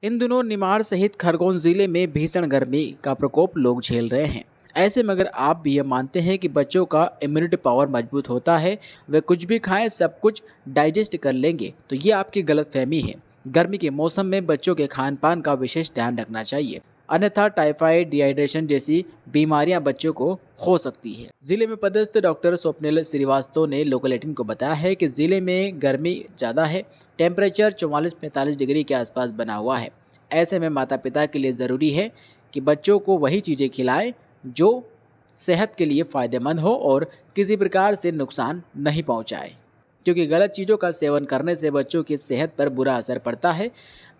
इन दिनों निमाड़ सहित खरगोन जिले में भीषण गर्मी का प्रकोप लोग झेल रहे हैं। ऐसे में अगर आप भी ये मानते हैं कि बच्चों का इम्यूनिटी पावर मजबूत होता है, वे कुछ भी खाएं सब कुछ डाइजेस्ट कर लेंगे, तो ये आपकी गलतफहमी है। गर्मी के मौसम में बच्चों के खान पान का विशेष ध्यान रखना चाहिए, अन्यथा टाइफाइड डिहाइड्रेशन जैसी बीमारियां बच्चों को हो सकती है। जिले में पदस्थ डॉक्टर स्वप्निल श्रीवास्तव ने लोकल 18 को बताया है कि जिले में गर्मी ज़्यादा है, टेम्परेचर 44-45 डिग्री के आसपास बना हुआ है। ऐसे में माता पिता के लिए ज़रूरी है कि बच्चों को वही चीज़ें खिलाएं जो सेहत के लिए फ़ायदेमंद हो और किसी प्रकार से नुकसान नहीं पहुंचाए, क्योंकि गलत चीज़ों का सेवन करने से बच्चों की सेहत पर बुरा असर पड़ता है।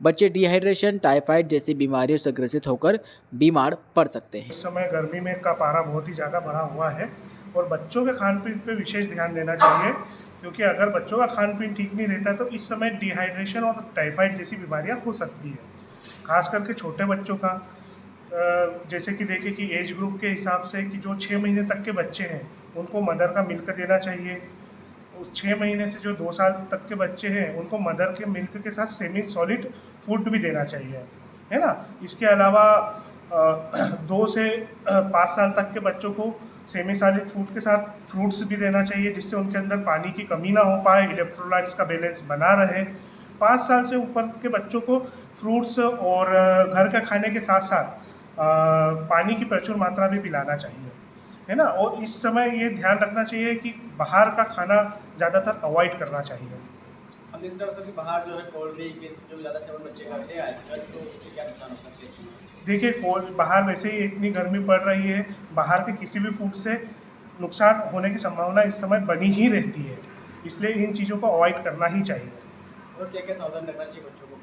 बच्चे डिहाइड्रेशन टाइफाइड जैसी बीमारियों से ग्रसित होकर बीमार पड़ सकते हैं। इस समय गर्मी में का पारा बहुत ही ज़्यादा बढ़ा हुआ है और बच्चों के खान पीन पे विशेष ध्यान देना चाहिए, क्योंकि अगर बच्चों का खान पीन ठीक नहीं रहता तो इस समय डिहाइड्रेशन और टाइफाइड जैसी बीमारियां हो सकती है। खास करके छोटे बच्चों का जैसे कि देखिए कि एज ग्रुप के हिसाब से कि जो 6 महीने तक के बच्चे हैं उनको मदर का मिल्क देना चाहिए। उस 6 महीने से जो 2 साल तक के बच्चे हैं उनको मदर के मिल्क के साथ सेमी सॉलिड फूड भी देना चाहिए, है ना। इसके अलावा 2 से 5 साल तक के बच्चों को सेमी सॉलिड फूड के साथ फ्रूट्स भी देना चाहिए, जिससे उनके अंदर पानी की कमी ना हो पाए, इलेक्ट्रोलाइट्स का बैलेंस बना रहे। 5 साल से ऊपर के बच्चों को फ्रूट्स और घर का खाने के साथ साथ पानी की प्रचुर मात्रा भी पिलाना चाहिए, है ना। और इस समय ये ध्यान रखना चाहिए कि बाहर का खाना ज़्यादातर अवॉइड करना चाहिए। हम देखते हैं सर कि बाहर जो है कोल्ड ड्रिंक ये सब जो ज़्यादा सेवन बच्चे करते हैं आजकल, तो इससे क्या नुकसान हो सकते हैं? देखिए बाहर वैसे ही इतनी गर्मी पड़ रही है, बाहर के किसी भी फूड से नुकसान होने की संभावना इस समय बनी ही रहती है, इसलिए इन चीज़ों को अवॉइड करना ही चाहिए। और क्या क्या सावधान रखना चाहिए बच्चों को?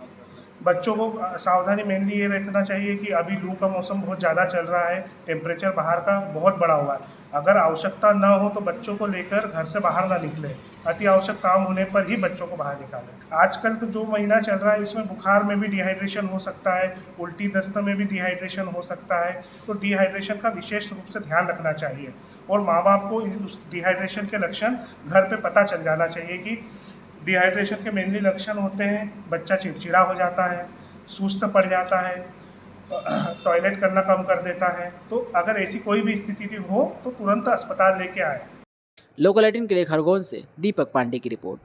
बच्चों को सावधानी मेनली ये रखना चाहिए कि अभी लू का मौसम बहुत ज़्यादा चल रहा है, टेम्परेचर बाहर का बहुत बढ़ा हुआ है। अगर आवश्यकता ना हो तो बच्चों को लेकर घर से बाहर ना निकले, अति आवश्यक काम होने पर ही बच्चों को बाहर निकालें। आजकल का जो महीना चल रहा है इसमें बुखार में भी डिहाइड्रेशन हो सकता है, उल्टी दस्त में भी डिहाइड्रेशन हो सकता है, तो डिहाइड्रेशन का विशेष रूप से ध्यान रखना चाहिए और माँ बाप को उस डिहाइड्रेशन के लक्षण घर पे पता चल जाना चाहिए कि डिहाइड्रेशन के मेनली लक्षण होते हैं बच्चा चिड़चिड़ा हो जाता है, सुस्त पड़ जाता है, टॉयलेट करना कम कर देता है। तो अगर ऐसी कोई भी स्थिति हो तो तुरंत अस्पताल लेके आए। लोकल 18 के लिए खरगोन से दीपक पांडे की रिपोर्ट।